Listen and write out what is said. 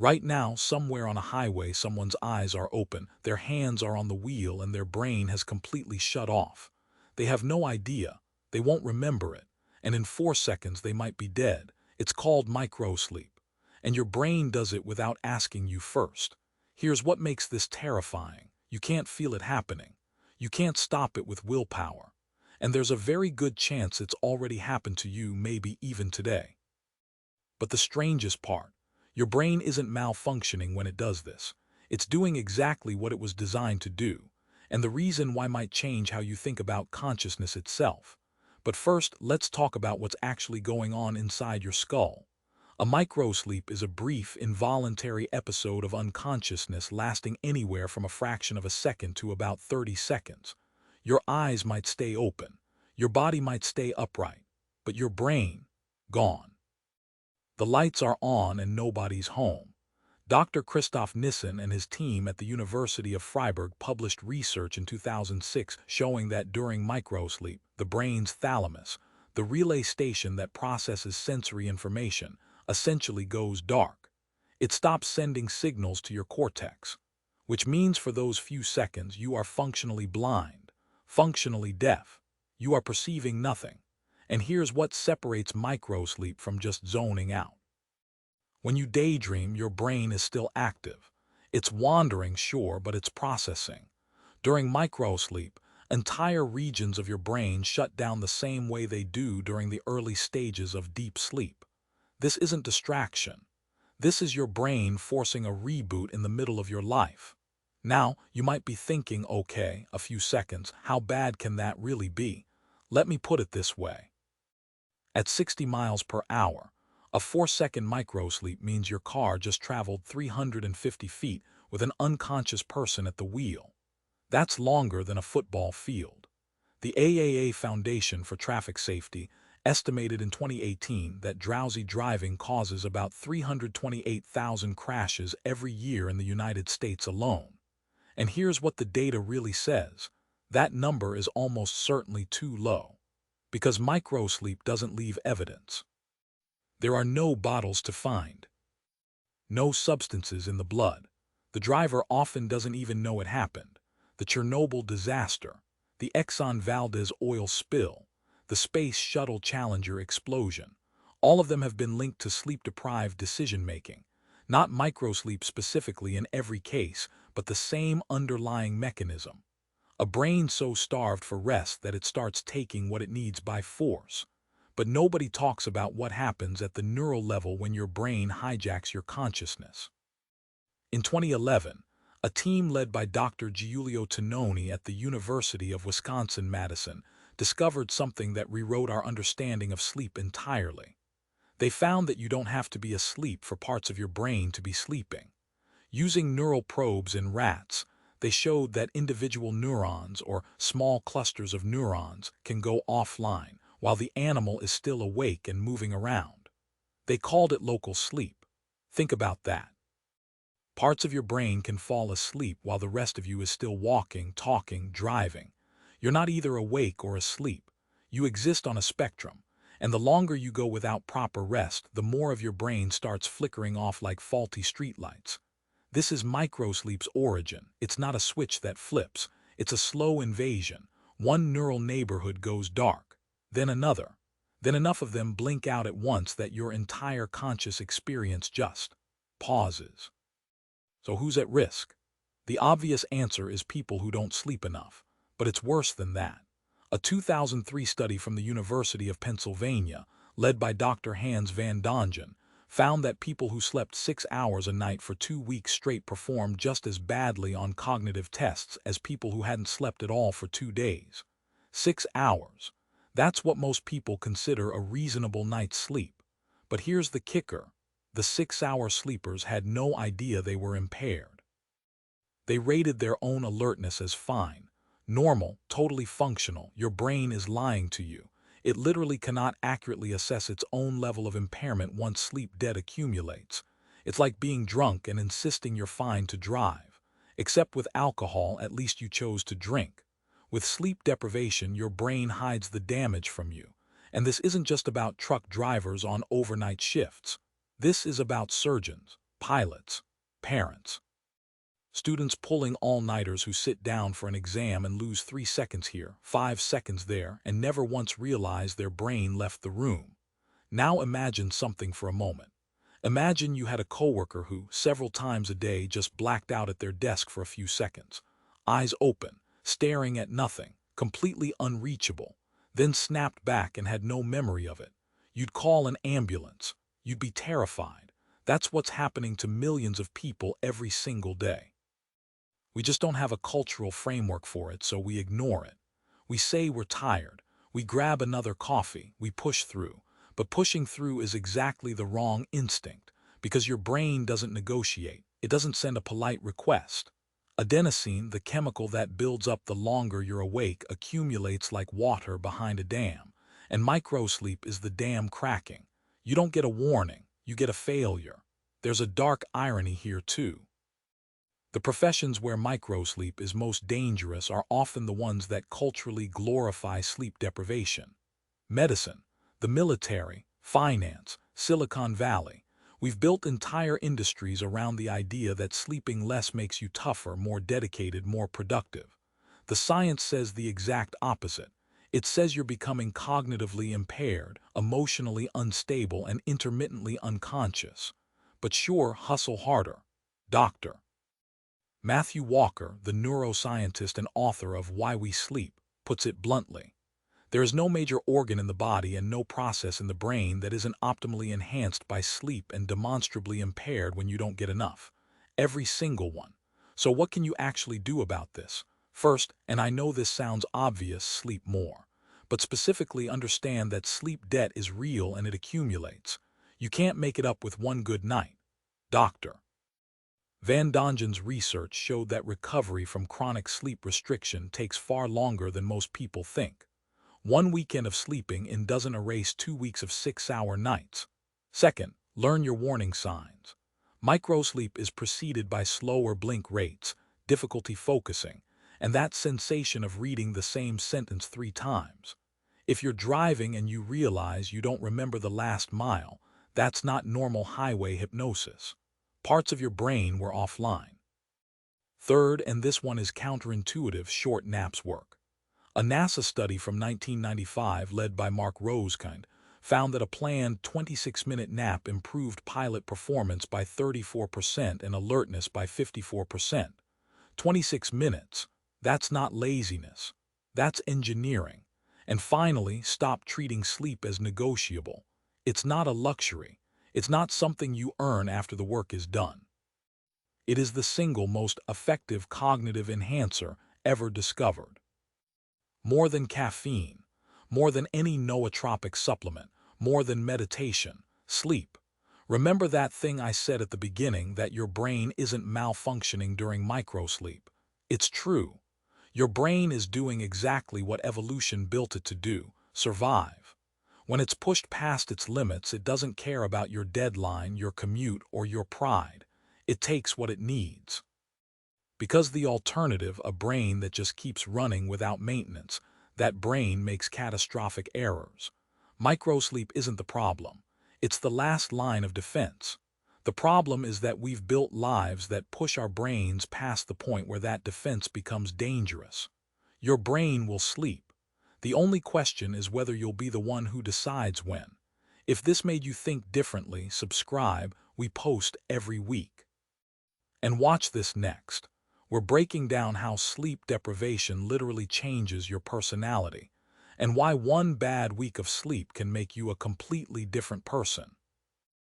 Right now, somewhere on a highway, someone's eyes are open, their hands are on the wheel, and their brain has completely shut off. They have no idea. They won't remember it. And in 4 seconds, they might be dead. It's called microsleep. And your brain does it without asking you first. Here's what makes this terrifying. You can't feel it happening. You can't stop it with willpower. And there's a very good chance it's already happened to you, maybe even today. But the strangest part, your brain isn't malfunctioning when it does this. It's doing exactly what it was designed to do, and the reason why might change how you think about consciousness itself. But first, let's talk about what's actually going on inside your skull. A microsleep is a brief, involuntary episode of unconsciousness lasting anywhere from a fraction of a second to about 30 seconds. Your eyes might stay open, your body might stay upright, but your brain, gone. The lights are on and nobody's home. Dr. Christoph Nissen and his team at the University of Freiburg published research in 2006 showing that during microsleep, the brain's thalamus, the relay station that processes sensory information, essentially goes dark. It stops sending signals to your cortex, which means for those few seconds you are functionally blind, functionally deaf. You are perceiving nothing. And here's what separates microsleep from just zoning out. When you daydream, your brain is still active. It's wandering, sure, but it's processing. During microsleep, entire regions of your brain shut down the same way they do during the early stages of deep sleep. This isn't distraction. This is your brain forcing a reboot in the middle of your life. Now, you might be thinking, okay, a few seconds, how bad can that really be? Let me put it this way. At 60 miles per hour, a 4-second microsleep means your car just traveled 350 feet with an unconscious person at the wheel. That's longer than a football field. The AAA Foundation for Traffic Safety estimated in 2018 that drowsy driving causes about 328,000 crashes every year in the United States alone. And here's what the data really says. That number is almost certainly too low, because microsleep doesn't leave evidence. There are no bottles to find, no substances in the blood. The driver often doesn't even know it happened. The Chernobyl disaster, the Exxon Valdez oil spill, the Space Shuttle Challenger explosion, all of them have been linked to sleep-deprived decision-making. Not microsleep specifically in every case, but the same underlying mechanism. A brain so starved for rest that it starts taking what it needs by force. But nobody talks about what happens at the neural level when your brain hijacks your consciousness. In 2011, a team led by Dr. Giulio Tononi at the University of Wisconsin-Madison discovered something that rewrote our understanding of sleep entirely. They found that you don't have to be asleep for parts of your brain to be sleeping. Using neural probes in rats, they showed that individual neurons or small clusters of neurons can go offline while the animal is still awake and moving around. They called it local sleep. Think about that. Parts of your brain can fall asleep while the rest of you is still walking, talking, driving. You're not either awake or asleep. You exist on a spectrum, and the longer you go without proper rest, the more of your brain starts flickering off like faulty streetlights. This is microsleep's origin. It's not a switch that flips. It's a slow invasion. One neural neighborhood goes dark, then another. Then enough of them blink out at once that your entire conscious experience just pauses. So who's at risk? The obvious answer is people who don't sleep enough. But it's worse than that. A 2003 study from the University of Pennsylvania, led by Dr. Hans van Dongen, found that people who slept 6 hours a night for 2 weeks straight performed just as badly on cognitive tests as people who hadn't slept at all for 2 days. 6 hours. That's what most people consider a reasonable night's sleep. But here's the kicker. The 6-hour sleepers had no idea they were impaired. They rated their own alertness as fine, normal, totally functional. Your brain is lying to you. It literally cannot accurately assess its own level of impairment once sleep debt accumulates. It's like being drunk and insisting you're fine to drive. Except with alcohol, at least you chose to drink. With sleep deprivation, your brain hides the damage from you. And this isn't just about truck drivers on overnight shifts. This is about surgeons, pilots, parents. Students pulling all-nighters who sit down for an exam and lose 3 seconds here, 5 seconds there, and never once realize their brain left the room. Now imagine something for a moment. Imagine you had a coworker who, several times a day, just blacked out at their desk for a few seconds. Eyes open, staring at nothing, completely unreachable, then snapped back and had no memory of it. You'd call an ambulance. You'd be terrified. That's what's happening to millions of people every single day. We just don't have a cultural framework for it, so we ignore it. We say we're tired. We grab another coffee. We push through. But pushing through is exactly the wrong instinct, because your brain doesn't negotiate. It doesn't send a polite request. Adenosine, the chemical that builds up the longer you're awake, accumulates like water behind a dam. And microsleep is the dam cracking. You don't get a warning. You get a failure. There's a dark irony here, too. The professions where microsleep is most dangerous are often the ones that culturally glorify sleep deprivation. Medicine, the military, finance, Silicon Valley. We've built entire industries around the idea that sleeping less makes you tougher, more dedicated, more productive. The science says the exact opposite. It says you're becoming cognitively impaired, emotionally unstable, and intermittently unconscious. But sure, hustle harder. Doctor Matthew Walker, the neuroscientist and author of Why We Sleep, puts it bluntly. There is no major organ in the body and no process in the brain that isn't optimally enhanced by sleep and demonstrably impaired when you don't get enough. Every single one. So what can you actually do about this? First, and I know this sounds obvious, sleep more. But specifically understand that sleep debt is real and it accumulates. You can't make it up with one good night. Doctor Van Dongen's research showed that recovery from chronic sleep restriction takes far longer than most people think. 1 weekend of sleeping in doesn't erase 2 weeks of 6-hour nights. Second, learn your warning signs. Microsleep is preceded by slower blink rates, difficulty focusing, and that sensation of reading the same sentence 3 times. If you're driving and you realize you don't remember the last mile, that's not normal highway hypnosis. Parts of your brain were offline. Third, and this one is counterintuitive, short naps work. A NASA study from 1995 led by Mark Rosekind found that a planned 26-minute nap improved pilot performance by 34% and alertness by 54%. 26 minutes, that's not laziness. That's engineering. And finally, stop treating sleep as negotiable. It's not a luxury. It's not something you earn after the work is done. It is the single most effective cognitive enhancer ever discovered. More than caffeine, more than any nootropic supplement, more than meditation, sleep. Remember that thing I said at the beginning, that your brain isn't malfunctioning during microsleep. It's true. Your brain is doing exactly what evolution built it to do, survive. When it's pushed past its limits, it doesn't care about your deadline, your commute, or your pride. It takes what it needs. Because the alternative, a brain that just keeps running without maintenance, that brain makes catastrophic errors. Microsleep isn't the problem. It's the last line of defense. The problem is that we've built lives that push our brains past the point where that defense becomes dangerous. Your brain will sleep. The only question is whether you'll be the one who decides when. If this made you think differently, subscribe. We post every week. And watch this next. We're breaking down how sleep deprivation literally changes your personality, and why one bad week of sleep can make you a completely different person.